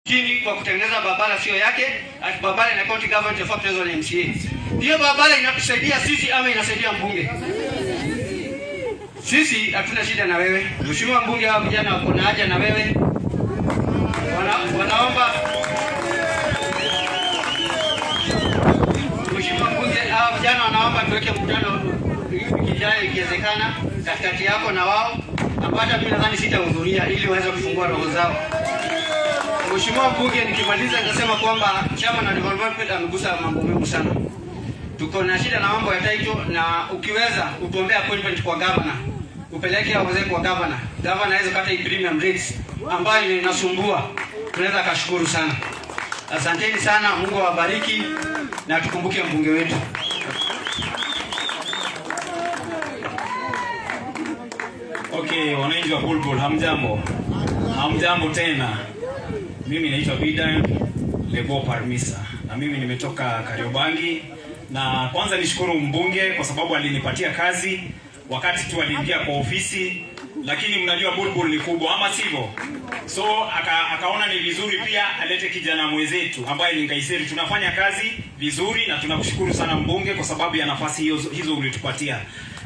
chini kwa kutengeneza barabara sio yake, ati barabara ina county government of factors on MCA. Hiyo barabara inatusaidia sisi ama inasaidia mbunge? Sisi hatuna shida na wewe. Mheshimiwa mbunge, hao vijana wako na haja na wewe. Wanaomba Mheshimiwa mbunge, hao vijana wanaomba tuweke mkutano ijayo ikiwezekana katikati yako na wao, ambapo mimi nadhani sitahudhuria ili waweze kufungua roho zao. Mheshimiwa mbunge, nikimaliza nitasema kwamba chama na development amegusa mambo mengi sana. Tuko na shida na mambo ya title, na ukiweza utuombea appointment kwa governor, upeleke hao wazee kwa governor. Governor anaweza kata hii premium rates ambayo inasumbua. Tunaweza kashukuru sana. Asanteni sana, Mungu awabariki na tukumbuke mbunge wetu. Okay, wananchi wa Bulbul, hamjambo. Hamjambo tena. Mimi naitwa Bidan Lebo Parmisa na mimi nimetoka Kariobangi, na kwanza nishukuru mbunge kwa sababu alinipatia kazi wakati tu aliingia kwa ofisi, lakini mnajua Bulbul ni kubwa ama sivyo? So akaona ni vizuri pia alete kijana mwenzetu ambaye ni Ngaiseri. Tunafanya kazi vizuri na tunakushukuru sana mbunge kwa sababu ya nafasi hizo ulitupatia.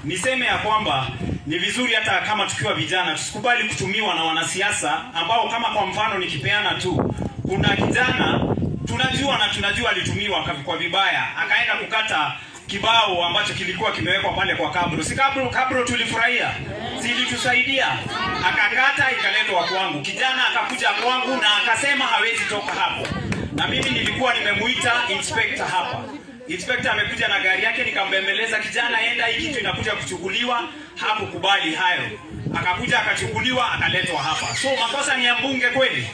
Niseme ya kwamba ni vizuri hata kama tukiwa vijana tusikubali kutumiwa na wanasiasa ambao, kama kwa mfano nikipeana tu, kuna kijana tunajua alitumiwa kwa vibaya, akaenda kukata kibao ambacho kilikuwa kimewekwa pale kwa kabro. Si kabro tulifurahia, zilitusaidia. Akakata ikaletwa kwangu. Kijana akakuja kwangu na akasema hawezi toka hapo. Na mimi nilikuwa nimemuita inspector hapa. Inspector amekuja na gari yake, nikambembeleza kijana, enda hii kitu inakuja kuchukuliwa. Hakukubali hayo. Akakuja akachukuliwa akaletwa hapa. So makosa ni ya mbunge kweli?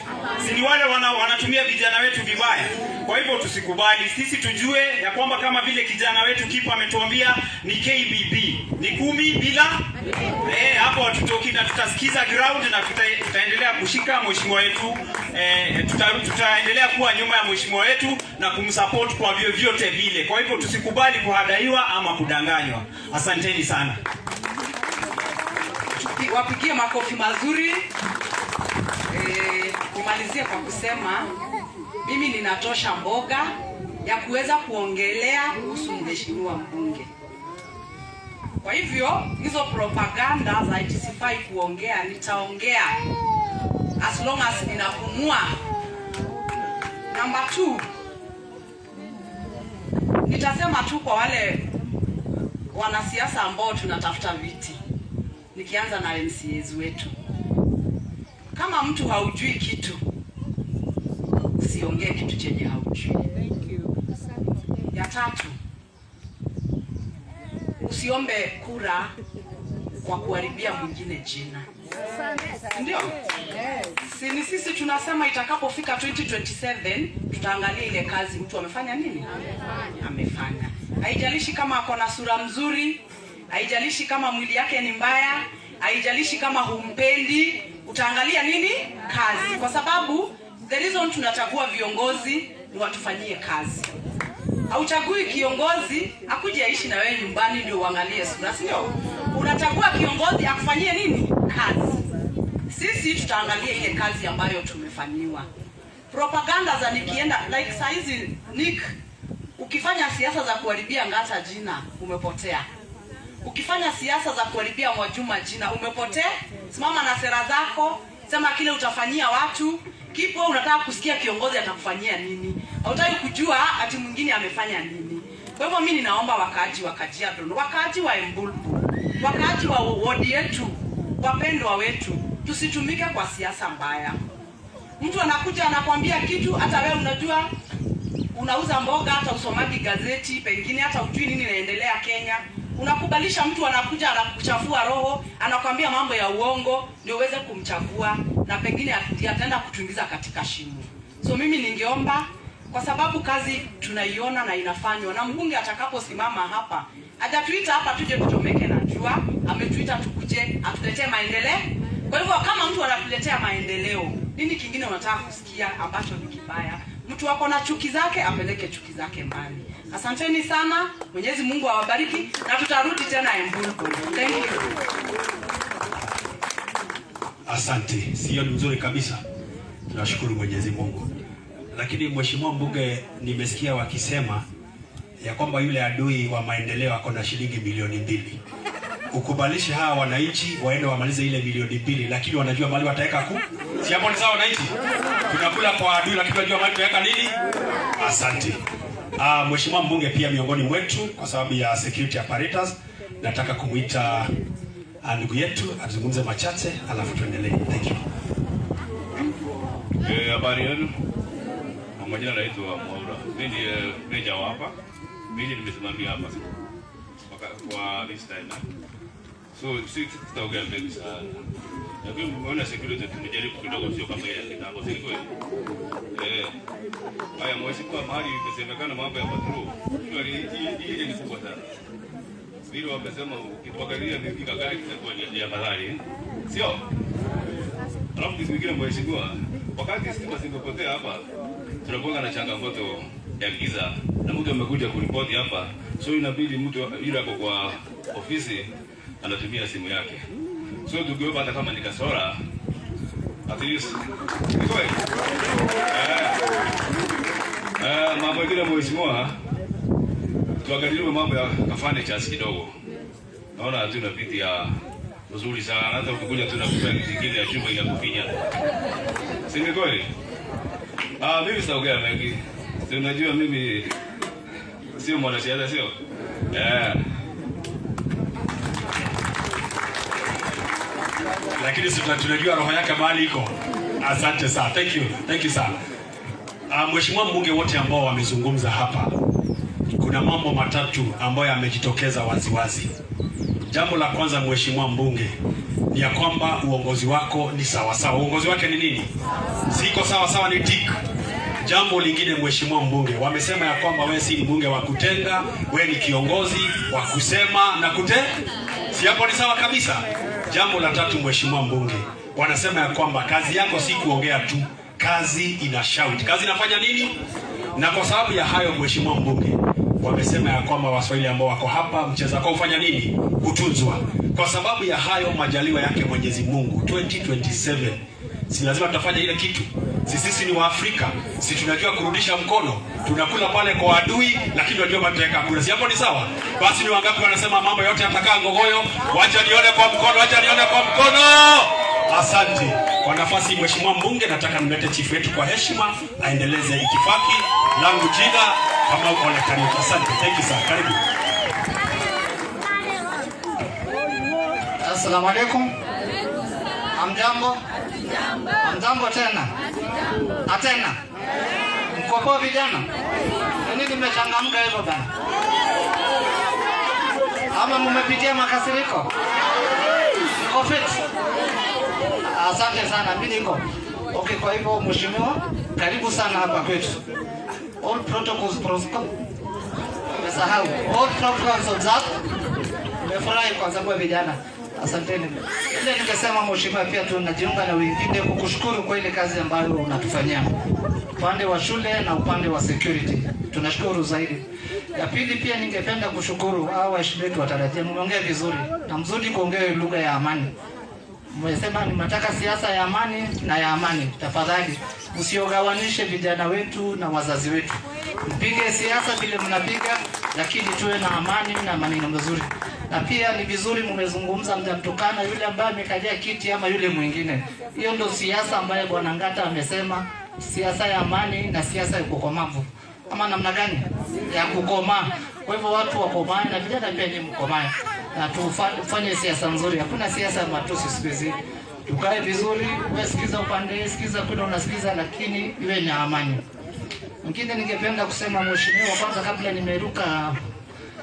Si ni wale wanatumia vijana wetu vibaya. Kwa hivyo tusikubali. Sisi tujue ya kwamba kama vile kijana wetu Kipa ametuambia ni KBB, ni 10 bila hapo hatutoki, na tutasikiza ground na tutaendelea kushika mheshimiwa wetu. Tutaendelea kuwa nyuma ya mheshimiwa wetu na kumsupport kwa vyovyote vile. Kwa hivyo tusikubali kuhadaiwa ama kudanganywa. Asanteni sana. Wapigie makofi mazuri. Nimalizie kwa kusema mimi ninatosha mboga ya kuweza kuongelea kuhusu mheshimiwa mbunge. Kwa hivyo hizo propaganda za itisifai kuongea, nitaongea as long as ninapumua. Number 2, nitasema tu kwa wale wanasiasa ambao tunatafuta viti, nikianza na MCAs wetu. Kama mtu haujui kitu, usiongee kitu chenye haujui. Ya 3, usiombe kura kwa kuharibia mwingine jina. Ndio? Sisi tunasema itakapofika 2027 tutaangalia ile kazi mtu amefanya nini? Amefanya. Haijalishi kama ako na sura mzuri, haijalishi kama mwili yake ni mbaya, haijalishi kama humpendi, utaangalia nini? Kazi. Kwa sababu the reason tunachagua viongozi ni watufanyie kazi. Hauchagui kiongozi akuje aishi na wewe nyumbani ndio uangalie sura, sio? Unachagua kiongozi akufanyie nini? Kazi. Sisi tutaangalia ile kazi ambayo tumefanyiwa. Propaganda za nikienda like saizi Nick, ukifanya siasa za kuharibia Ngata jina umepotea. Ukifanya siasa za kuharibia Mwajuma jina umepotea. Simama na sera zako, sema kile utafanyia watu. Kipo unataka kusikia kiongozi atakufanyia nini. Hautaki kujua ati mwingine amefanya nini. Kwa hivyo mimi ninaomba wakaaji wa Kajiado, wakaaji wa Embulbu, wakaaji wa ward yetu, wapendwa wetu, tusitumike kwa siasa mbaya. Mtu anakuja anakuambia kitu, hata wewe unajua unauza mboga, hata usomaji gazeti, pengine hata ujui nini inaendelea Kenya. Unakubalisha mtu anakuja anakuchafua roho, anakuambia mambo ya uongo ndio uweze kumchagua, na pengine ataenda kutuingiza katika shimo. So mimi ningeomba, kwa sababu kazi tunaiona na inafanywa, na mbunge atakaposimama hapa, hajatuita hapa tuje tutomeke na jua, ametuita tukuje atuletee maendeleo. Kwa hivyo kama mtu anatuletea maendeleo, nini kingine unataka kusikia ambacho ni kibaya? Mtu wako na chuki zake, apeleke chuki zake mbali. Asanteni sana, Mwenyezi Mungu awabariki, na tutarudi tena Embulbu. Thank you. Asante, sio mzuri kabisa. Tunashukuru Mwenyezi Mungu. lakini mheshimiwa mbunge, nimesikia wakisema ya kwamba yule adui wa maendeleo ako na shilingi milioni 2. Ukubalishe hawa wananchi waende wamalize ile milioni 2, lakini wanajua mali wataweka si hapo ni sawa wananchi? Tunakula kwa adui lakini wanajua mali tutaweka nini? Asante. Mheshimiwa mbunge pia miongoni mwetu kwa sababu ya security apparatus, nataka kumuita ndugu yetu azungumze machache alafu tuendelee. Thank you. Habari yenu. Kwa majina naitwa Mwaura. Mimi ndiye meja hapa. Mimi nimesimamia hapa kwa this time. So sitaongea mengi sana. Lakini mbona security tumejaribu kidogo, sio kama ile kitambo, si kweli? Haya mheshimiwa, mahali imesemekana mambo ya patrol. Hii ni kubwa sana. Vile wamesema ukituangalia ni gari itakuwa ni afadhali. Sio? Alafu kitu kingine mheshimiwa, wakati stima zimepotea hapa, tunakuwa na changamoto ya giza. Na mtu amekuja kuripoti hapa, so inabidi mtu yule ako kwa ofisi anatumia simu yake. So tukiomba hata kama ni kasora, at least niko mambo mengine mheshimiwa, tuangalie mambo ya kafane chasi kidogo. Naona hatuna viti ya nzuri sana, hata ukikuja tuna kufanya kingine ya chumba inakufinya. Si ni kweli? Mimi sitaongea mengi. Unajua mimi sio mwanasiasa, sio? Lakini tunajua roho yake mahali iko. Asante sana. Thank you sana. Mheshimiwa mbunge, wote ambao wamezungumza hapa, kuna mambo matatu ambayo yamejitokeza waziwazi. Jambo la kwanza mheshimiwa mbunge, ni ya kwamba uongozi wako ni sawa sawa. Uongozi wake ni nini? Siko sawa sawa, ni tik. Jambo lingine mheshimiwa mbunge, wamesema ya kwamba wewe si mbunge wa kutenga, wewe ni kiongozi wa kusema na si hapo ni sawa kabisa. Jambo la tatu mheshimiwa mbunge, wanasema ya kwamba kazi yako si kuongea tu, kazi ina shout. Kazi inafanya nini? Na kwa sababu ya hayo mheshimiwa mbunge, wamesema ya kwamba Waswahili ambao wako hapa, mcheza kwa ufanya nini? Kutunzwa. Kwa sababu ya hayo majaliwa yake Mwenyezi Mungu, 2027 si lazima tutafanya ile kitu. Sisi ni Waafrika, si tunajua kurudisha mkono. Tunakula pale kwa adui, lakini tunajua mateka kula. Si hapo ni sawa? Basi ni wangapi wanasema mambo yote yatakaa ngogoyo? Wacha nione kwa mkono, wacha nione kwa mkono. Asante. Kwa nafasi mheshimiwa mbunge, nataka nimlete chief wetu kwa heshima aendeleze itifaki langu jina kama Ole Kariuki. Asante. Thank you sir. Karibu. Assalamu alaikum. Hamjambo? Hamjambo tena? Atena? Mko poa vijana? Nini mmechangamka hivyo bana? Ama mmepitia makasiriko? Mko fit? Asante sana, mimi niko. Okay, kwa hivyo mheshimiwa, karibu sana hapa kwetu. All protocols protocol. Umesahau. All protocols observed. Nimefurahi kwa sababu vijana. Asanteni. Ile ningesema mheshimiwa, pia tunajiunga na wengine kukushukuru kwa ile kazi ambayo unatufanyia. Upande wa shule na upande wa security. Tunashukuru zaidi. Ya pili pia ningependa kushukuru hao waheshimiwa wetu watarajia. Mmeongea vizuri na mzuri kuongea lugha ya amani. Mmesema ninataka siasa ya amani na ya amani. Tafadhali msiogawanishe vijana wetu na wazazi wetu. Mpige siasa vile mnapiga, lakini tuwe na amani na maneno mazuri. Na pia ni vizuri mmezungumza, mtamtukana yule ambaye amekalia kiti ama yule mwingine. Hiyo ndio siasa ambayo Bwana Ngata amesema, siasa ya amani na siasa ya kukomavu. Ama namna gani? Ya kukomaa. Kwa hivyo watu wakomae na vijana pia ni mkomae. Na tufanye siasa nzuri. Hakuna siasa ya matusi siku hizi. Tukae vizuri, wewe sikiza upande, sikiza kule unasikiza, lakini iwe na amani. Mwingine ningependa kusema mheshimiwa, kwanza kabla nimeruka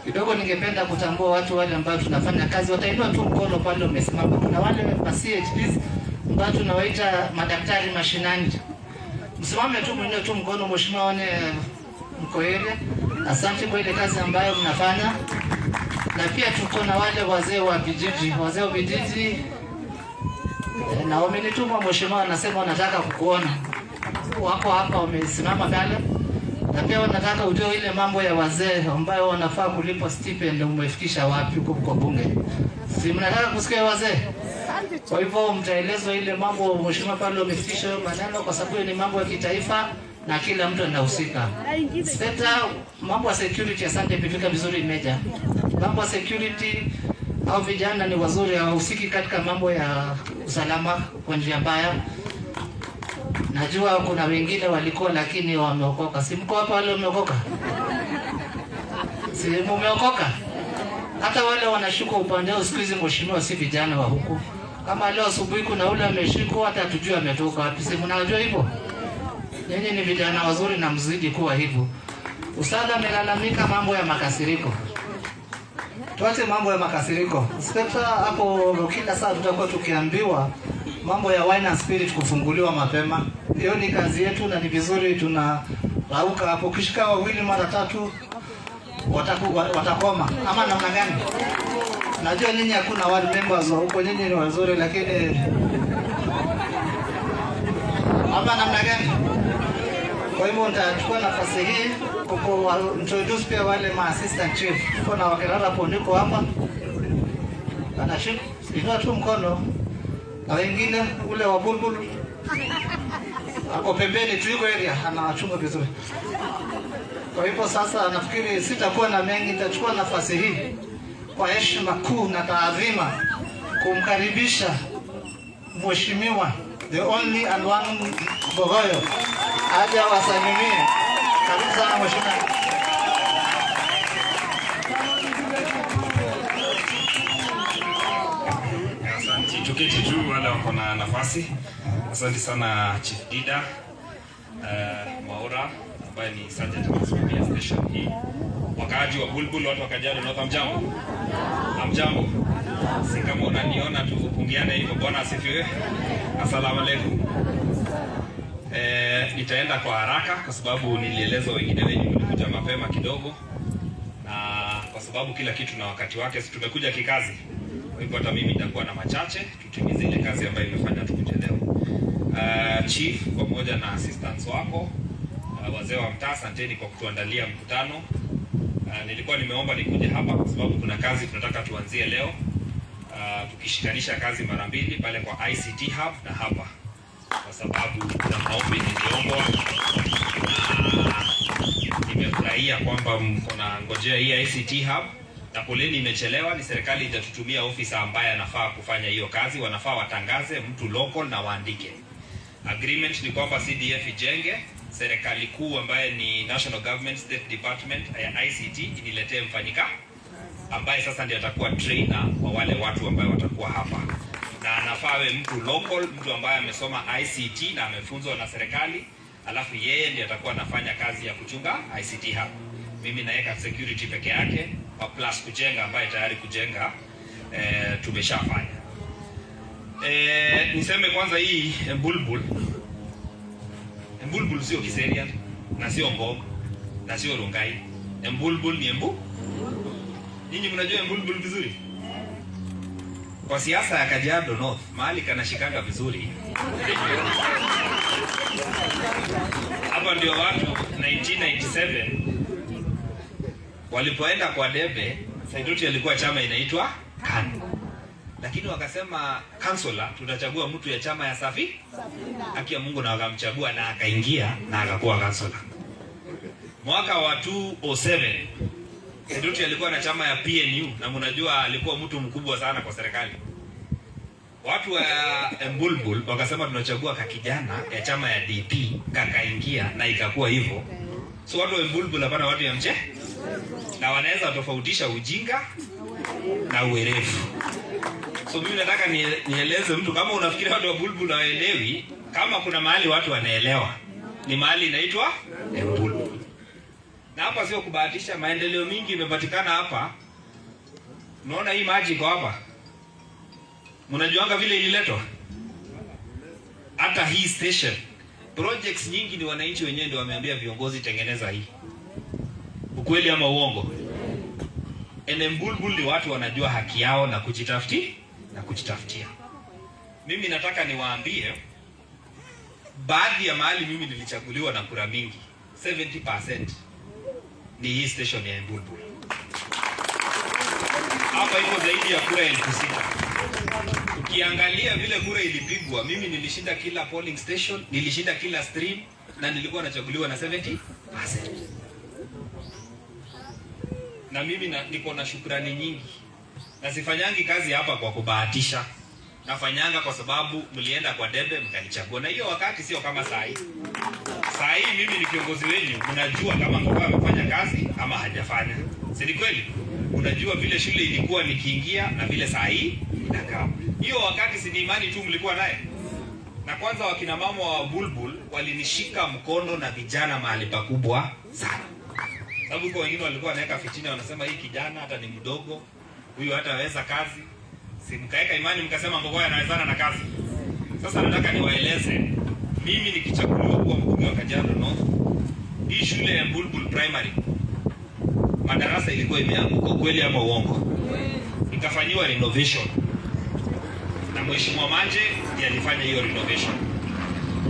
kidogo, ningependa kutambua watu wale ambao tunafanya kazi. Watainua tu mkono pale umesimama. Kuna wale wa CHPs ambao tunawaita madaktari mashinani. Msimame tu, mwinue tu mkono mheshimiwa, one mko area. Asante kwa ile kazi ambayo mnafanya. Na pia tuko na wale wazee wa vijiji, na wamenituma mheshimiwa, anasema wanataka kukuona. Wako hapa wamesimama pale. Na pia wanataka ujue ile mambo ya wazee ambayo wanafaa kulipwa stipend umefikisha wapi huko kwa bunge. Si mnataka kusikia wazee? Kwa hivyo mtaelezwa ile mambo mheshimiwa pale umefikisha maneno, kwa sababu ni mambo ya kitaifa na kila mtu anahusika. Inspector, mambo ya security, asante, imefika vizuri Meja. Mambo ya security, au vijana ni wazuri, hawahusiki katika mambo ya usalama kwa njia mbaya. Najua kuna wengine walikuwa lakini wameokoka. Si mko hapa wale wameokoka? Si mumeokoka? Hata wale wanashuka upande wa siku hizi, mheshimiwa, si vijana wa huku. Kama leo asubuhi kuna ule ameshikwa, hata tujue ametoka wapi. Si mnajua hivyo? Nyinyi ni vijana wazuri na mzidi kuwa hivyo. Usada amelalamika mambo ya makasiriko. Tuache mambo ya makasiriko. Inspector, hapo kila saa tutakuwa tukiambiwa mambo ya wine and spirit kufunguliwa mapema. Hiyo ni kazi yetu na ni vizuri tunarauka hapo. Kishika wawili mara tatu watakoma. Ama namna gani? Najua nyinyi hakuna ward members huko, nyinyi ni wazuri, lakini ama namna gani? Kwa hivyo nitachukua nafasi hii introduce pia wale assistant chief. Tuko na wakilala hapo, niko hapa. Anashika inua tu mkono, na wengine ule wa Bulbul ako pembeni tu, yuko area anawachunga vizuri. Kwa hivyo sasa nafikiri sitakuwa na mengi, nitachukua nafasi hii kwa heshima kuu na taadhima kumkaribisha mheshimiwa the only and one Bogoyo aje wasalimie. Karibu sana mheshimiwa. Asante, tuketi tu wala wako na nafasi. Asante sana Chief Dida Maura ambaye ni sergeant wa station hii. Wakaaji wa Bulbul, watu wa Kajiado, na hamjambo. Hamjambo. Si kama unaniona tu pungiane hivyo. Bwana asifiwe. Asalamu alaykum. Nitaenda kwa haraka kwa sababu nilieleza wengine wengi walikuja mapema kidogo, na kwa sababu kila kitu na wakati wake, si tumekuja kikazi. Kwa hivyo hata mimi nitakuwa na machache tutimize ile kazi ambayo imefanya tukuje leo. Chief pamoja na assistants wako, wazee wa mtaa, asanteni kwa kutuandalia mkutano. Nilikuwa nimeomba nikuje hapa kwa sababu kuna kazi tunataka tuanzie leo. Tukishikanisha kazi mara mbili pale kwa ICT Hub na hapa, kwa sababu kuna maombi niliombwa, na nimefurahia kwamba mko na ngojea hii ICT Hub, na poleni imechelewa. Ni serikali itatutumia ofisa ambaye anafaa kufanya hiyo kazi. Wanafaa watangaze mtu local na waandike. Agreement ni kwamba CDF ijenge, serikali kuu ambaye ni National Government State Department ya ICT iniletee mfanyika ambaye sasa ndiye atakuwa trainer wa wale watu ambao watakuwa hapa, na anafaa awe mtu local, mtu ambaye amesoma ICT na amefunzwa na serikali, alafu yeye ndiye atakuwa anafanya kazi ya kuchunga ICT hapa. Mimi naweka security peke yake plus kujenga, ambaye tayari kujenga tumeshafanya. Niseme kwanza hii Bulbul sio Kiserian na sio Mbog na sio Rongai. Bulbul ni Embu. Ninyi mnajua Bulbul vizuri? Kwa siasa ya Kajiado North, mahali kanashikanga vizuri. Hapa ndio watu 1997 walipoenda kwa debe, Saitoti alikuwa chama inaitwa KANU. Lakini wakasema councilor tutachagua mtu ya chama ya Safi. Haki ya Mungu, na wakamchagua na akaingia na akakuwa councilor. Mwaka wa 2007 Saitoti alikuwa na chama ya PNU, na mnajua alikuwa mtu mkubwa sana kwa serikali. Watu wa Bulbul wakasema tunachagua kakijana ya chama ya DP, kakaingia na ikakuwa hivyo. So watu wa Bulbul hapana watu ya mche, na wanaweza tofautisha ujinga na uwerevu. So mimi nataka nieleze mtu, kama unafikiri watu wa Bulbul hawaelewi, kama kuna mahali watu wanaelewa, ni mahali inaitwa Bulbul. Na hapa sio kubahatisha, maendeleo mingi imepatikana hapa. Unaona hii maji iko hapa. Mnajuanga vile ililetwa? Hata hii station, projects nyingi ni wananchi wenyewe ndio wameambia viongozi tengeneza hii. Ukweli ama uongo? Bulbul ni watu wanajua haki yao na kujitafutia. Mimi nataka niwaambie baadhi ya mahali mimi nilichaguliwa na kura mingi, 70% ni hii station ya Bulbul. Hapa iko zaidi ya kura 6,000. Ukiangalia vile kura ilipigwa, mimi nilishinda kila polling station, nilishinda kila stream, na nilikuwa nachaguliwa na 70%. Na mimi niko na shukrani nyingi. Na sifanyangi kazi hapa kwa kubahatisha. Nafanyanga kwa sababu mlienda kwa debe mkanichagua. Na hiyo wakati sio kama saa hii. Saa hii mimi ni kiongozi wenu, mnajua kama Ngogoyo amefanya kazi ama hajafanya. Si ni kweli? Unajua vile shule ilikuwa nikiingia na vile saa hii inakaa. Hiyo wakati si ni imani tu mlikuwa naye. Na kwanza wakina mama wa Bulbul walinishika mkono na vijana mahali pakubwa sana. Sababu kwa wengine walikuwa wanaweka fitina, wanasema hii kijana hata ni mdogo, huyu hataweza kazi. Si mkaeka imani mkasema Ngogoyo anawezana na kazi. Sasa nataka niwaeleze, mimi nikichaguliwa kuwa mbunge wa Kajiado North, hii shule ya Bulbul Primary madarasa ilikuwa imeanguka, kweli ama uongo? Ikafanyiwa renovation. Na Mheshimiwa Manje ndiye alifanya hiyo renovation.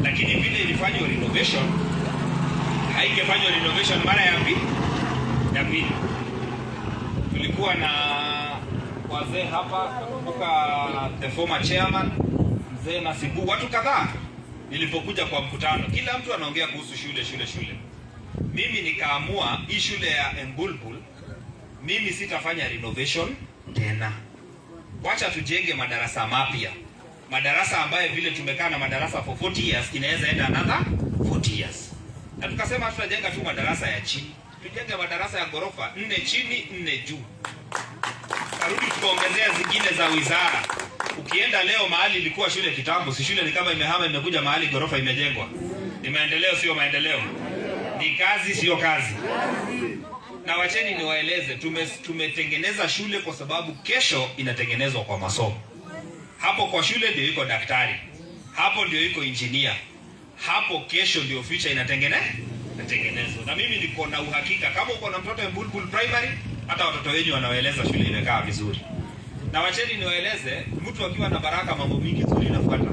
Lakini vile ilifanywa renovation, haingefanywa renovation mara ya pili. Tulikuwa na wazee hapa, kutoka the former chairman, mzee Nasibu, watu kadhaa. Nilipokuja kwa mkutano, kila mtu anaongea kuhusu shule. Mimi nikaamua hii shule ya Bulbul, mimi sitafanya renovation tena. Wacha tujenge madarasa mapya. Madarasa ambayo vile tumekaa na madarasa for 40 years inaweza enda another 40 years. Na tukasema tutajenga tu madarasa ya chini. Tujenge madarasa ya ghorofa 4 chini 4 juu. Karudi tukaongezea zingine za wizara. Ukienda leo mahali ilikuwa shule kitambo, si shule ni kama imehama imekuja mahali ghorofa imejengwa. Ni maendeleo sio maendeleo. Ni kazi sio kazi. Na wacheni niwaeleze, tumetengeneza shule kwa sababu kesho inatengenezwa kwa masomo. Hapo kwa shule ndio iko daktari. Hapo ndio iko engineer. Hapo kesho ndio future inatengenezwa. Na mimi niko na uhakika kama uko na mtoto Bulbul Primary, hata watoto wenyu wanaeleza shule imekaa vizuri. Na wacheni niwaeleze, mtu akiwa na baraka mambo mingi nzuri inafuata.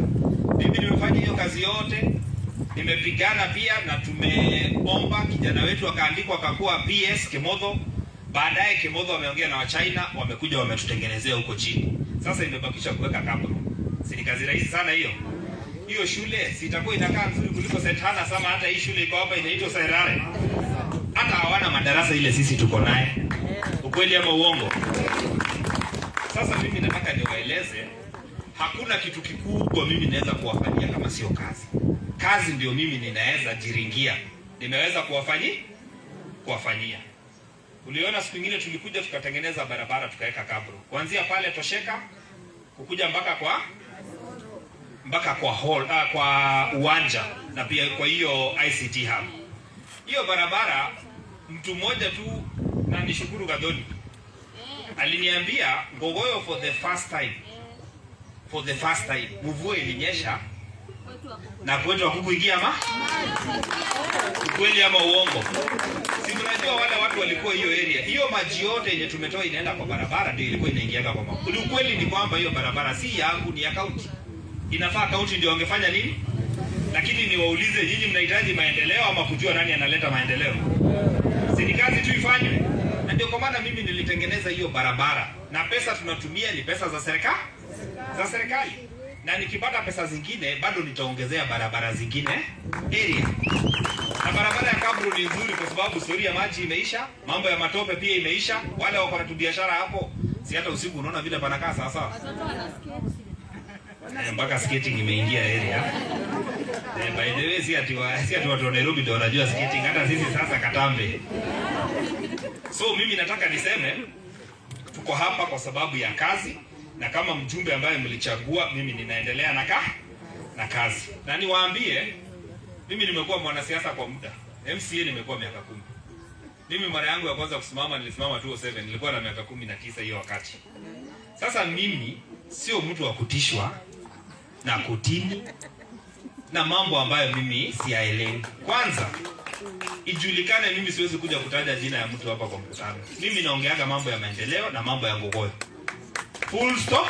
Mimi nimefanya hiyo kazi yote. Nimepigana pia na tumeomba kijana wetu akaandikwa akakuwa PS Kemotho. Baadaye Kemotho wameongea na Wachina, wamekuja wametutengenezea huko chini. Sasa imebakisha kuweka kamera. Si ni kazi rahisi sana hiyo. Hiyo shule sitakuwa inakaa nzuri kuliko St. Hannah sama hata hii shule iko hapa inaitwa Sairare. Hata hawana madarasa ile sisi tuko naye. Ukweli ama uongo? Sasa mimi nataka niwaeleze, hakuna kitu kikubwa mimi naweza kuwafanyia kama sio kazi. Kazi ndio mimi ninaweza jiringia. Nimeweza kuwafanyia. Uliona siku nyingine tulikuja tukatengeneza barabara tukaweka kabro. Kuanzia pale Tosheka kukuja mpaka kwa hall, kwa uwanja na pia kwa hiyo ICT hub. Hiyo barabara mtu mmoja tu, na nishukuru Gadoni, aliniambia Ngogoyo for the first time mvua ilinyesha na kwetu hakukuingia ukweli ama uongo? Si mnajua wale watu walikuwa hiyo area. Hiyo maji yote yenye tumetoa inaenda kwa barabara ndio ilikuwa inaingiaga kwa maji. Ukweli ni kwamba hiyo barabara si yangu, ni ya county. Inafaa county ndio wangefanya nini? Lakini niwaulize nyinyi, mnahitaji maendeleo ama kujua nani analeta maendeleo? Si ni kazi tu ifanywe. Na ndio kwa maana mimi nilitengeneza hiyo barabara. Na pesa tunatumia ni pesa za serikali. Na nikipata pesa zingine bado nitaongezea barabara zingine area. Na barabara ya Kabru ni nzuri kwa sababu story ya maji imeisha, mambo ya matope pia imeisha. Wale wako na biashara hapo, si hata usiku unaona vile panakaa sawa. Watoto wana skate. Mpaka skating imeingia area. By the way, si ati watu wa Nairobi ndio wanajua skating, hata sisi sasa Katambe. So mimi nataka niseme tuko hapa kwa sababu ya kazi. Na kama mjumbe ambaye mlichagua, mimi ninaendelea na kazi. Na niwaambie, mimi nimekuwa mwanasiasa kwa muda. MCA nimekuwa miaka 10. Mimi mara yangu ya kwanza kusimama nilisimama 2007, nilikuwa na miaka 19 hiyo wakati. Sasa mimi sio mtu wa kutishwa na kutini na mambo ambayo mimi siyaelewi. Kwanza ijulikane, mimi siwezi kuja kutaja jina ya mtu hapa kwa mkutano. Mimi naongeaga mambo ya maendeleo na mambo ya Ngogoyo. Full stop.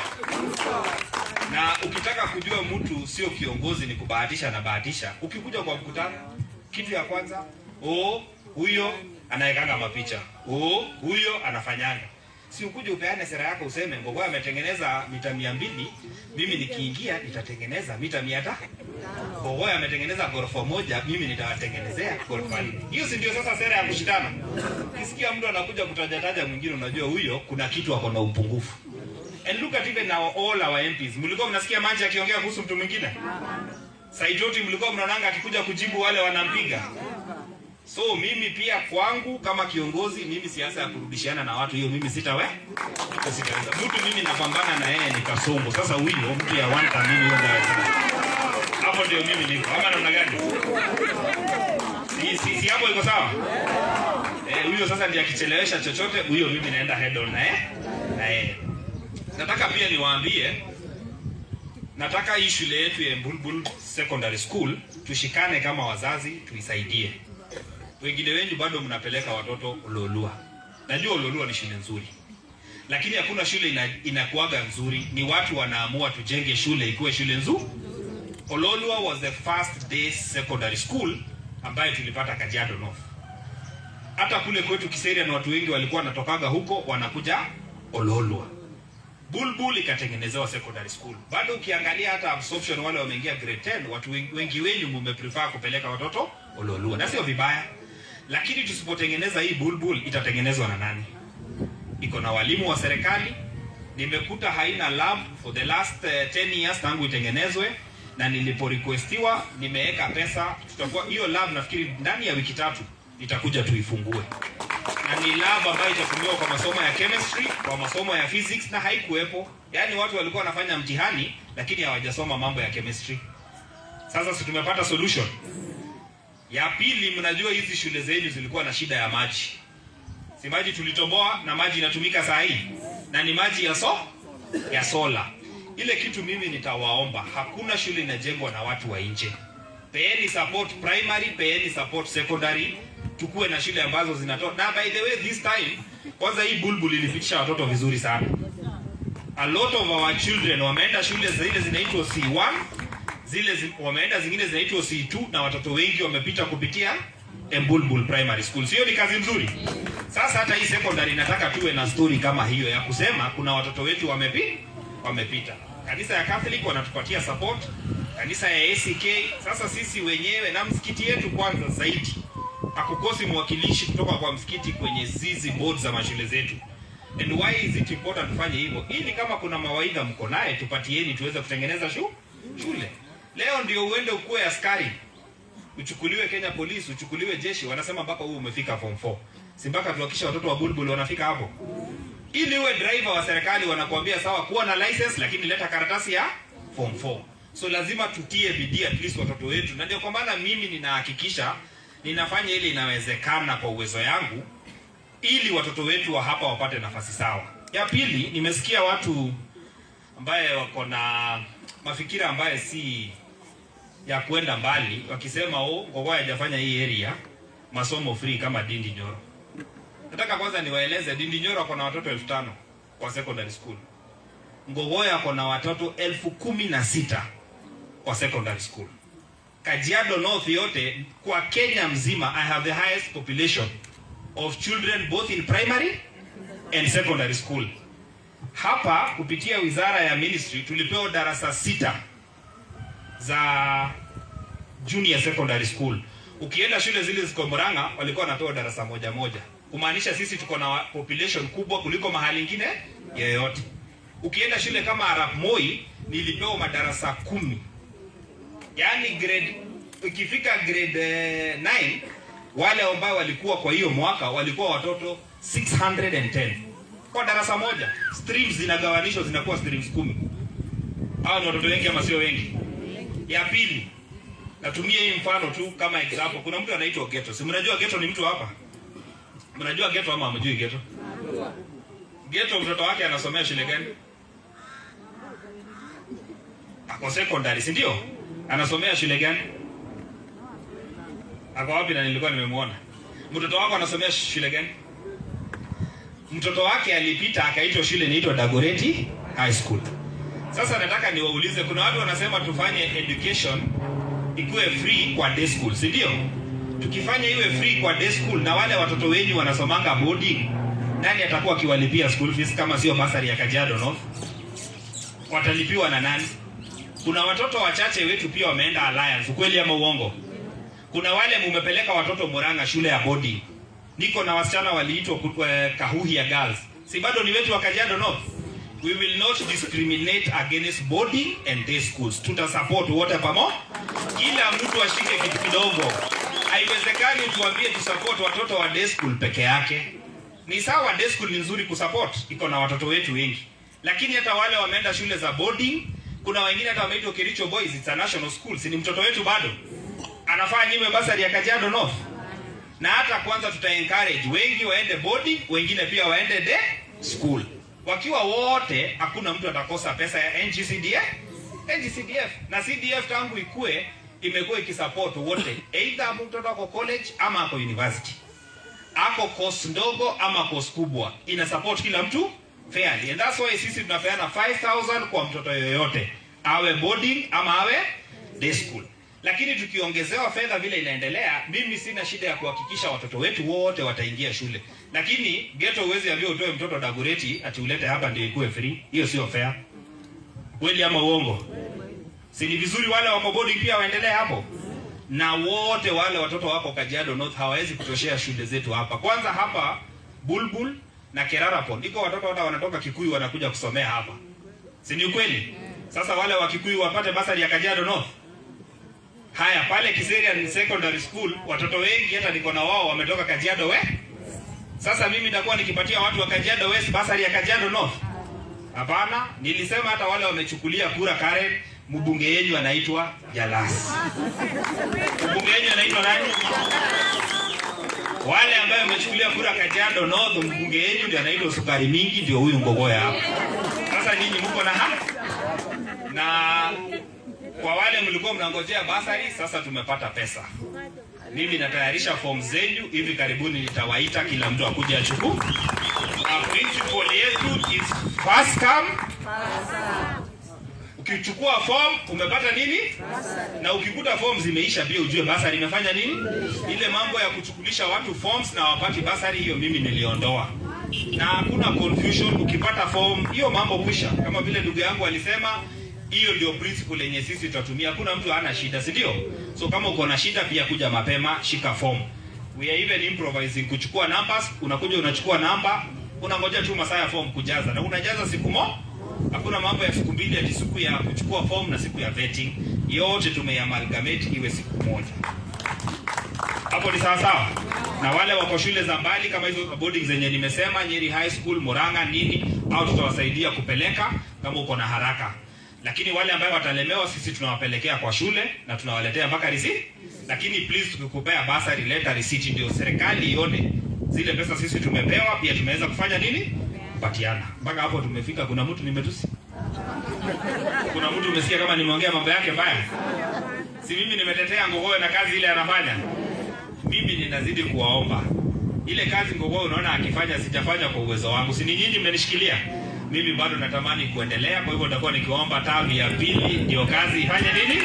Na ukitaka kujua mtu sio kiongozi ni kubahatisha na bahatisha. Ukikuja kwa mkutano, kitu ya kwanza, huyo anawekanga mapicha. Huyo anafanyanga. Si ukuje upeane sera yako useme Ngogoya ametengeneza mita 200, mimi nikiingia nitatengeneza mita 100. Ngogoya ametengeneza ghorofa moja, mimi nitawatengenezea ghorofa 4. Hiyo si ndio sasa sera ya kushindana? Kisikia mtu anakuja kutajataja mwingine, unajua huyo kuna kitu ako na upungufu. And look at even now all our MPs. Mlikuwa mnasikia Manji akiongea kuhusu mtu mwingine? Saitoti mlikuwa mnaonanga akikuja kujibu wale wanampiga. So mimi pia kwangu kama kiongozi, mimi siasa ya kurudishiana na watu, hiyo mimi sitaweza. Mtu mimi napambana na yeye ni Kasongo. Sasa huyo mtu ya wanta mimi ndio hapo ndio mimi niko. Ama namna gani? Si hapo iko sawa? Huyo sasa ndiye akichelewesha chochote, huyo mimi naenda head on na yeye. Nataka pia niwaambie, nataka hii shule yetu ya Bulbul Secondary School tushikane kama wazazi, tuisaidie. Wengine wengi bado mnapeleka watoto Ololua. Najua Ololua ni shule nzuri, lakini hakuna shule inakuaga nzuri, ni watu wanaamua tujenge shule ikuwe shule nzuri. Ololua was the first day secondary school ambayo tulipata Kajiado North. Hata kule kwetu Kiseria na watu wengi walikuwa wanatokaga huko wanakuja Ololua. Bulbul ikatengenezewa secondary school. Bado ukiangalia hata absorption, wale wameingia grade 10, watu wengi wenyu mmeprefer kupeleka watoto Ololua. Na sio vibaya. Lakini tusipotengeneza hii Bulbul, itatengenezwa na nani? Iko na walimu wa serikali. Nimekuta haina lab for the last 10 years tangu itengenezwe, na nilipo requestiwa nimeweka pesa. Tutakuwa hiyo lab nafikiri ndani ya wiki 3 itakuja tuifungue. Na ni lab ambayo itafunguliwa kwa masomo ya chemistry, kwa masomo ya physics, na haikuwepo. Yaani watu walikuwa wanafanya mtihani lakini hawajasoma mambo ya chemistry. Sasa si tumepata solution. Ya pili, mnajua hizi shule zenu zilikuwa na shida ya maji. Si maji tulitoboa na maji inatumika saa hii. Na ni maji ya sola. Ile kitu mimi nitawaomba, hakuna shule inajengwa na watu wa nje. Peeni support primary, peeni support secondary. Tukue na shule ambazo zinatoa. Na by the way this time, kwanza hii Bulbul ilifikisha watoto vizuri sana. A lot of our children wameenda shule zile zinaitwa C1, wameenda zingine zinaitwa C2, na watoto wengi wamepita kupitia Bulbul Primary School. Sio ni kazi nzuri? Sasa hata hii secondary nataka tuwe na story kama hiyo ya kusema kuna watoto wetu wamepita. Kanisa ya Catholic wanatupatia support, kanisa ya ACK. Sasa sisi wenyewe na msikiti yetu kwanza zaidi, hakukosi mwakilishi kutoka kwa msikiti kwenye zizi board za mashule zetu. And why is it important tufanye hivyo? Ili kama kuna mawaidha mko naye tupatieni tuweze kutengeneza shule. Leo ndio uende ukue askari, uchukuliwe Kenya Police, uchukuliwe jeshi, wanasema mpaka wewe umefika form 4. Si mpaka tuhakikishe watoto wa Bulbul wanafika hapo. Ili uwe driver wa serikali wanakuambia sawa kuwa na license lakini leta karatasi ya form 4. So lazima tutie bidii at least watoto wetu. Na ndio kwa maana mimi ninahakikisha ninafanya ile inawezekana kwa uwezo yangu ili watoto wetu wa hapa wapate nafasi sawa. Ya pili, nimesikia watu ambaye wako na mafikira ambaye si ya kwenda mbali wakisema Ngogoya hajafanya hii area masomo free kama Dindi Nyoro. Nataka kwanza niwaeleze Dindi Nyoro ako na watoto 1500 kwa secondary school. Ngogoya ako na watoto 16000 kwa secondary school. Kajiado North yote kwa Kenya mzima, I have the highest population of children both in primary and secondary school. Hapa kupitia wizara ya ministry tulipewa darasa 6 za junior secondary school. Ukienda shule zile ziko Murang'a walikuwa wanatoa darasa moja. Kumaanisha sisi tuko na population kubwa kuliko mahali ingine yoyote. Ukienda shule kama Arap Moi nilipewa madarasa 10. Yaani ikifika grade 9 wale ambao walikuwa kwa hiyo mwaka walikuwa watoto 610 kwa darasa moja. Streams zinagawanishwa zinakuwa streams 10. Hao ni watoto wengi ama sio wengi? Ya pili, natumia hii mfano tu kama example. Kuna mtu anaitwa Ghetto. Si mnajua Ghetto ni mtu hapa? Mnajua Ghetto ama hamjui Ghetto? Ghetto mtoto wake anasomea shule gani? Ako secondary, si ndio? Anasomea shule gani? Ako wapi na nilikuwa nimemuona? Mtoto wako anasomea shule gani? Mtoto wake alipita akaitwa shule inaitwa Dagoretti High School. Sasa nataka niwaulize, kuna watu wanasema tufanye education ikuwe free kwa day school, si ndio? Tukifanya iwe free kwa day school na wale watoto wenyu wanasomanga boarding, Nani atakuwa akiwalipia school fees kama sio basari ya Kajiado North? Watalipiwa na nani? Kuna watoto wachache wetu pia wameenda Alliance, ukweli ama uongo? Kuna wale mumepeleka watoto Murang'a shule ya boarding. Niko na wasichana waliitwa Kahuhia Girls. Si bado ni wetu wa Kajiado North? We will not discriminate against boarding and day schools. Tuta support wote pamoja. Kila mtu ashike kitu kidogo. Haiwezekani tuambie tu support watoto wa day school peke yake. Ni sawa, day school ni nzuri kusupport, iko na watoto wetu wengi. Lakini hata wale wameenda shule za boarding, kuna wengine hata wameitwa Kericho Boys, it's a national school. Si ni mtoto wetu bado? Anafaa nyime basari ya Kajiado North. Na hata kwanza tuta encourage wengi waende boarding, wengine pia waende day school. Wakiwa wote hakuna mtu atakosa pesa ya NGCDF. Na CDF tangu ikue imekuwa ikisupport wote. Either mtoto ako college ama ako university. Ako course ndogo ama course kubwa. Ina support kila mtu fairly. And that's why sisi tunapeana 5,000 kwa mtoto yoyote. Awe boarding ama awe day school. Lakini tukiongezewa fedha vile inaendelea, mimi sina shida ya kuhakikisha watoto wetu wote wataingia shule. Lakini ghetto uwezi ambia utoe mtoto Dagoretti ati ulete hapa ndio ikuwe free. Hiyo sio fair. Kweli ama uongo? Si ni vizuri wale wako boarding pia waendelee hapo? Na wote wale watoto wako Kajiado North hawawezi kutoshea shule zetu hapa. Kwanza hapa Bulbul na Kerarapon. Iko watoto hata wanatoka Kikuyu wanakuja kusomea hapa. Si ni ukweli? Sasa wale wa Kikuyu wapate basari ya Kajiado North. Haya, pale Kiserian Secondary School watoto wengi hata niko na wao wametoka Kajiado West. Sasa mimi nitakuwa nikipatia watu wa Kajiado West basari ya Kajiado North? Hapana, nilisema hata wale wamechukulia kura Karen, mbunge yenu anaitwa Jalas. Mbunge yenu anaitwa nani? Wale ambao wamechukulia kura Kajiado North, mbunge yenu ndio anaitwa Sukari Mingi, ndio huyu Ngogoya hapa. Sasa nyinyi mko na haki. Na kwa wale mlikuwa mnangojea basari, sasa tumepata pesa. Mimi natayarisha form zenyu, hivi karibuni nitawaita kila mtu akuje achukue. Na principle yetu is first come first serve. Ukichukua form umepata nini? Na ukikuta form zimeisha pia ujue basari imefanya nini? Ile mambo ya kuchukulisha watu forms na wapati basari, hiyo mimi niliondoa. Na hakuna confusion, ukipata form hiyo mambo kwisha. Kama vile ndugu yangu alisema, hiyo ndio principle yenye sisi tutatumia. Hakuna mtu hana shida, si ndio? So kama uko na shida pia kuja mapema, shika form. We are even improvising kuchukua numbers, unakuja unachukua namba, unangoja tu masaa ya form kujaza na unajaza siku moja. Hakuna mambo ya siku mbili ati siku ya kuchukua form na siku ya vetting. Yote tumeamalgamate iwe siku moja. Hapo ni sawa sawa. Na wale wako shule za mbali kama hizo boarding zenye nimesema, Nyeri High School, Murang'a nini, au tutawasaidia kupeleka kama uko na haraka. Lakini wale ambao watalemewa sisi tunawapelekea kwa shule na tunawaletea mpaka receipt. Lakini please tukikupea basari leta receipt ndio serikali ione zile pesa sisi tumepewa pia tumeweza kufanya nini? Kupatiana. Mpaka hapo tumefika. Kuna mtu nimetusi? Kuna mtu umesikia kama nimeongea mambo yake mbaya? Si mimi nimetetea Ngogoyo na kazi ile anafanya. Mimi ninazidi kuwaomba. Ile kazi Ngogoyo unaona akifanya sijafanya kwa uwezo wangu. Si ni nyinyi mmenishikilia? Mimi bado natamani kuendelea, kwa hivyo nitakuwa nikiomba tamu ya pili ndio kazi ifanye nini?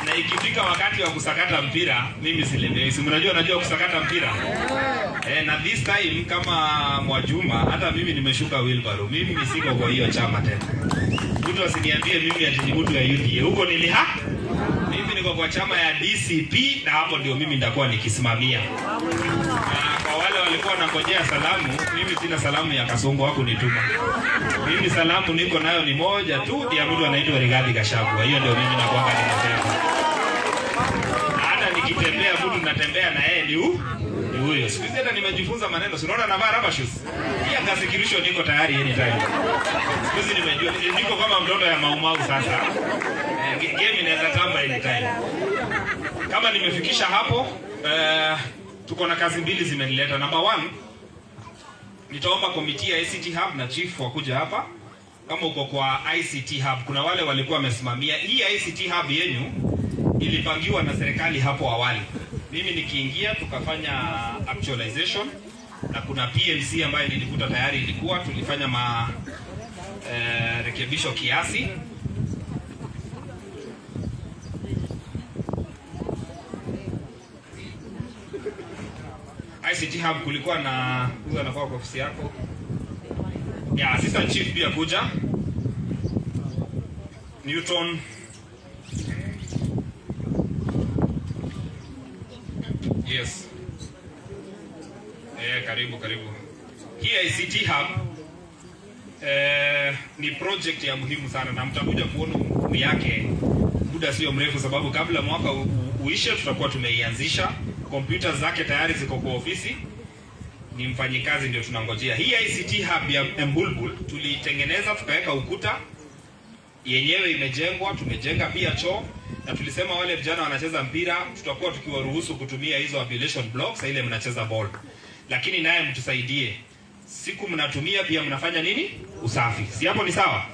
Na ikifika wakati wa kusakata mpira, mimi silemei. Si mnajua najua kusakata mpira? Na this time kama Mwajuma, hata mimi nimeshuka wheelbarrow. Mimi siko kwa hiyo chama tena. Mtu asiniambie mimi ati ni mtu ya UDA. Huko mimi niko kwa chama ya DCP na hapo ndio mimi nitakuwa nikisimamia. Kwa wale walikuwa wanangojea salamu, mimi sina salamu ya Kasongo wako nituma. Mimi salamu niko nayo ni moja tu ya mtu anaitwa Rigathi Gachagua. Hiyo ndio mimi nakuanga ninasema. Hata nikitembea mtu natembea na yeye ni huyo. Siku hizi hata nimejifunza maneno. Si unaona navaa rubber shoes. Pia kasikirisho niko tayari anytime. Siku hizi nimejua niko kama mtoto ya Maumau sasa. Game inaweza tamba anytime. Kama nimefikisha hapo, tuko na kazi mbili zimenileta. Number 1, nitaomba komiti ya ICT Hub na chief wakuja hapa. Kama uko kwa ICT Hub, kuna wale walikuwa wamesimamia hii ICT Hub yenu ilipangiwa na serikali hapo awali. Mimi nikiingia tukafanya actualization na kuna PMC ambayo nilikuta tayari ilikuwa tulifanya rekebisho kiasi. ICT Hub kulikuwa na huyu anakuwa kwa ofisi yako. Ya assistant chief pia kuja. Newton. Yes. Karibu. Hii ICT Hub ni project ya muhimu sana na mtakuja kuona umuhimu yake muda sio mrefu, sababu kabla mwaka uishe tutakuwa tumeianzisha. Kompyuta zake tayari ziko kwa ofisi, ni mfanyikazi ndio tunangojea. Hii ICT Hub ya Mbulbul tulitengeneza tukaweka ukuta, yenyewe imejengwa, tumejenga pia choo, na tulisema wale vijana wanacheza mpira tutakuwa tukiwaruhusu kutumia hizo ablution blocks ile mnacheza ball. Lakini naye mtusaidie, siku mnatumia pia mnafanya nini? Usafi. Si hapo ni sawa?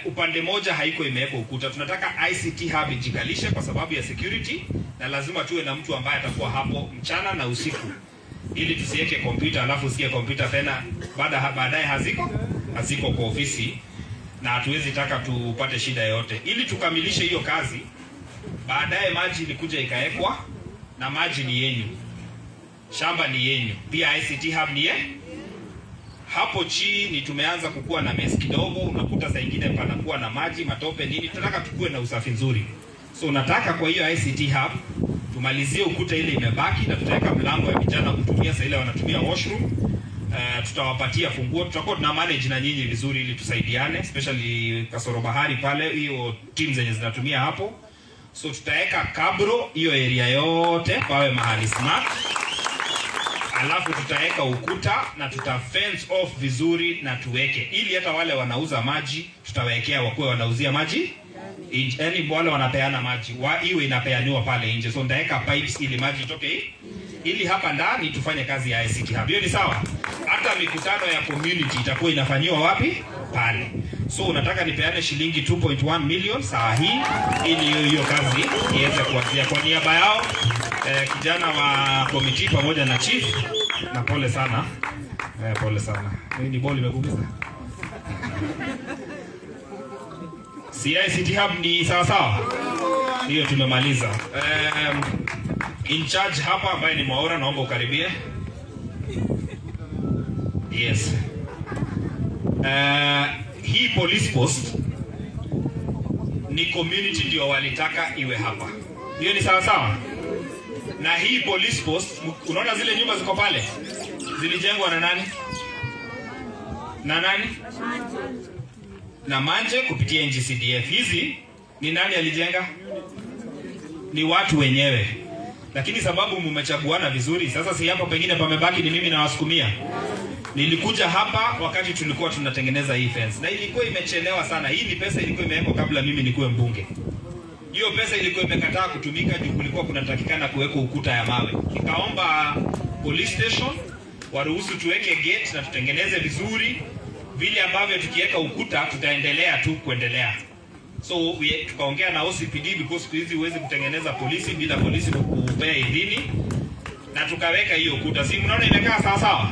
Upande moja haiko imewekwa ukuta. Tunataka ICT Hub ijikalishe kwa sababu ya security, na lazima tuwe na mtu ambaye atakuwa hapo mchana na usiku, ili tusiweke kompyuta alafu usikie kompyuta tena baadaye haziko kwa ofisi, na hatuwezi taka tupate shida yote. Ili tukamilishe hiyo kazi, baadaye maji ilikuja ikaekwa, na maji ni yenyu, shamba ni yenyu, pia ICT Hub ni hapo chini. Tumeanza kukua na mess kidogo, unakuta saa nyingine panakuwa na maji matope nini. Tunataka tukue na usafi nzuri, so nataka kwa hiyo ICT Hub tumalizie ukuta ile imebaki, na tutaweka mlango ya vijana kutumia saa ile wanatumia washroom. Tutawapatia funguo, tutakuwa tuna manage na nyinyi vizuri ili tusaidiane, especially Kasoro Bahari pale, hiyo team zenye zinatumia hapo. So tutaweka kabro hiyo area yote pawe mahali smart, alafu tutaweka ukuta na tuta fence off vizuri na tuweke, ili hata wale wanauza maji tutawekea wakuwe wanauzia maji yaani wale wanapeana maji iwe inapeaniwa pale nje. So nitaweka pipes ili maji itoke ili hapa ndani tufanye kazi ya ICT Hub. Hiyo ni sawa? Hata mikutano ya community itakuwa inafanywa wapi? Pale. So unataka nipeane shilingi 2.1 million saa hii ili hiyo kazi iweze kuanzia. Kwa niaba yao kijana wa committee pamoja na chief, na pole sana. Pole sana. Ni boli imekugusa. ICT Hub ni sawa? Hiyo tumemaliza. In charge hapa ambaye ni Mwaura, naomba ukaribie. Yes. Hii police post ni community ndio walitaka iwe hapa. Hiyo ni sawa? Na hii police post, unaona zile nyumba ziko pale? Zilijengwa na nani? Na Manje kupitia NGCDF. Hizi ni nani alijenga? Ni watu wenyewe. Lakini sababu mmechaguana vizuri, sasa si hapo pengine pamebaki ni mimi na wasukumia. Nilikuja hapa wakati tulikuwa tunatengeneza hii fence, na ilikuwa imechelewa sana. Hii ni pesa ilikuwa imewekwa kabla mimi nikuwe mbunge. Hiyo pesa ilikuwa imekataa kutumika juu kulikuwa kunatakikana kuweka ukuta ya mawe. Nikaomba police station waruhusu tuweke gate na tutengeneze vizuri, vile ambavyo tukiweka ukuta tutaendelea tu kuendelea. So tukaongea na OCPD because siku hizi huwezi kutengeneza polisi bila polisi kupea idhini, na tukaweka hiyo ukuta. Si mnaona imekaa sawa?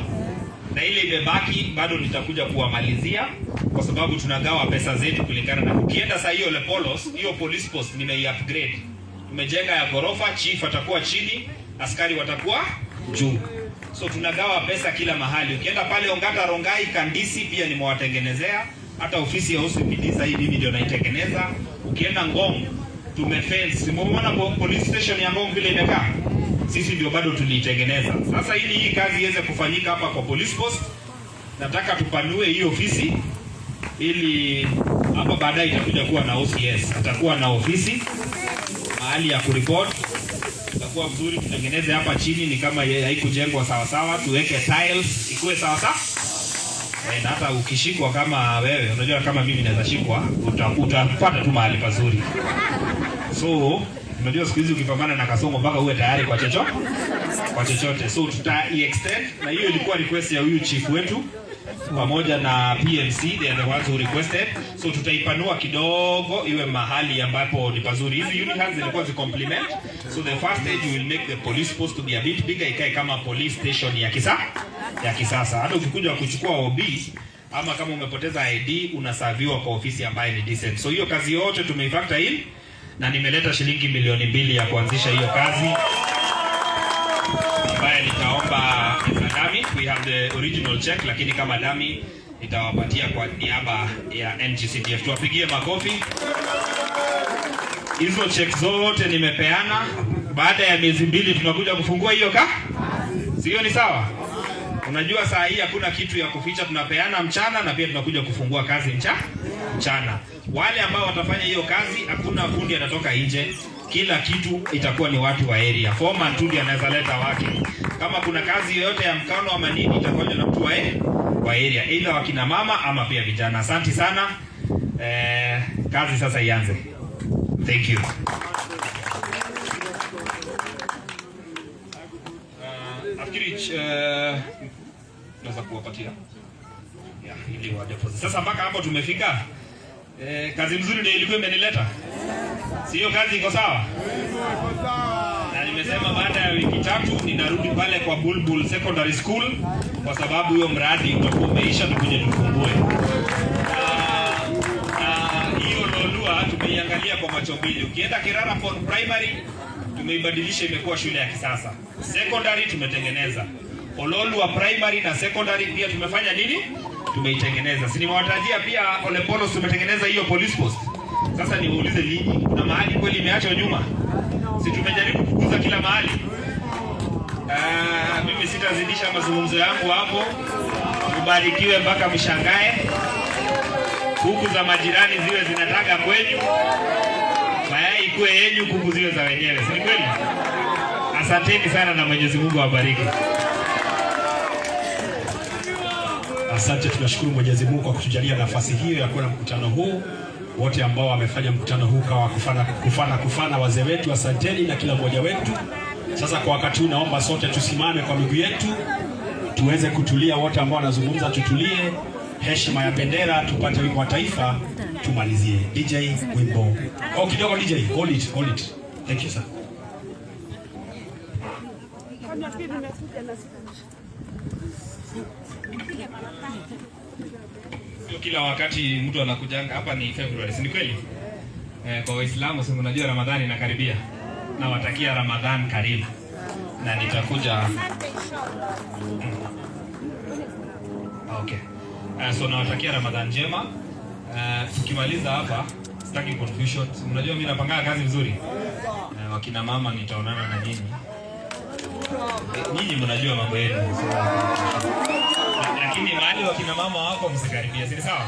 Na ile imebaki bado nitakuja kuwamalizia, kwa sababu tunagawa pesa zetu kulingana na ukienda saa hiyo Lepolos, hiyo police post nimei-upgrade. Tumejenga ya ghorofa, chief atakuwa chini, askari watakuwa juu. So tunagawa pesa kila mahali. Ukienda pale Ongata Rongai Kandisi pia nimewatengenezea. Hata ofisi ya OCPD sasa hivi ndio naitengeneza. Ukienda Ngong tumefence. Umeona police station ya Ngong vile imekaa? Sisi ndio bado tuliitengeneza. Sasa ili hii kazi iweze kufanyika hapa kwa police post, nataka tupanue hii ofisi ili hapa baadaye itakuja kuwa na OCS. Atakuwa na ofisi mahali ya kureport. Itakuwa mzuri, tutengeneze hapa chini ni kama haikujengwa sawa, tuweke tiles ikuwe sawa. Na hata ukishikwa kama wewe, unajua kama mimi naweza shikwa, utapata tu mahali pazuri. So, unajua siku hizi ukipambana na Kasongo mpaka uwe tayari kwa chochote. So tuta-extend, na hiyo ilikuwa request ya huyu chief wetu pamoja na PMC, they are the ones who requested. So tutaipanua kidogo iwe mahali ambapo ni pazuri. Hizi units zilikuwa complement. So the first stage we will make the police post to be a bit bigger, ikae kama police station ya kisasa. Hata ukikuja kuchukua OB ama kama umepoteza ID unasaviwa kwa ofisi ambayo ni decent. So hiyo kazi yote tumeifactor in, na nimeleta shilingi milioni 2 ya kuanzisha hiyo kazi ambayo kwamba dami, we have the original check, lakini kama dami itawapatia kwa niaba ya NGCDF. Tuwapigie makofi. Hizo check zote nimepeana. Baada ya miezi 2 tunakuja kufungua hiyo sio ni sawa? Unajua saa hii hakuna kitu ya kuficha, tunapeana mchana na pia tunakuja kufungua kazi mchana. Wale ambao watafanya hiyo kazi, hakuna fundi atatoka nje. Kila kitu itakuwa ni watu wa area. Foreman tu ndiye anaweza leta wake. Kama kuna kazi yoyote ya mkono ama nini, itafanywa na mtu wa area, either wakina mama ama pia vijana. Asante sana. Kazi sasa ianze. Thank you. Nafikiri naweza kuwapatia ili wa deposit. Sasa mpaka hapo tumefika. Kazi mzuri ndio ilikuwa imenileta. Sio kazi iko sawa? Na nimesema baada ya wiki 3 ninarudi pale kwa Bulbul Secondary School kwa sababu hiyo mradi utakuwa umeisha, tukuje tufungue. Hiyo Lolua tumeiangalia kwa macho mbili. Ukienda Kirara Pond Primary tumeibadilisha, imekuwa shule ya kisasa. Secondary tumetengeneza. Ololua Primary na Secondary pia tumefanya nini? Tumeitengeneza. Si nimewatajia pia Ole Polos tumetengeneza hiyo police post. Sasa niwaulize lini, kuna mahali kweli imeachwa nyuma? Si tumejaribu kukuza kila mahali. Mimi sitazidisha mazungumzo yangu hapo. Mbarikiwe mpaka mshangae. Kuku za majirani ziwe zinataka kwenyu. Mayai kuwe yenyu, kuku ziwe za wenyewe. Si kweli? Asanteni sana na Mwenyezi Mungu awabariki. Asante, tunashukuru Mwenyezi Mungu kwa kutujalia nafasi hiyo ya kuwa na mkutano huu. Wote ambao wamefanya mkutano huu kwa kufana wazee wetu, asanteni na kila mmoja wetu. Sasa kwa wakati huu naomba sote tusimame kwa miguu yetu, tuweze kutulia. Wote ambao wanazungumza tutulie, heshima ya bendera, tupate wimbo wa taifa, tumalizie. DJ wimbo. Kidogo DJ, hold it. Thank you sir. Kila wakati mtu anakujanga hapa ni February, si ni kweli? Kwa Waislamu si unajua Ramadhani inakaribia. Na watakia Ramadhan karibu. Na nitakuja. Okay. So nawatakia Ramadhan njema. Tukimaliza hapa sitaki confusion. Unajua mimi napanga kazi vizuri. Wakina mama nitaonana na nyinyi. Nyinyi mnajua mambo yenu. Lakini mahali wakina mama wako msikaribia, si sawa?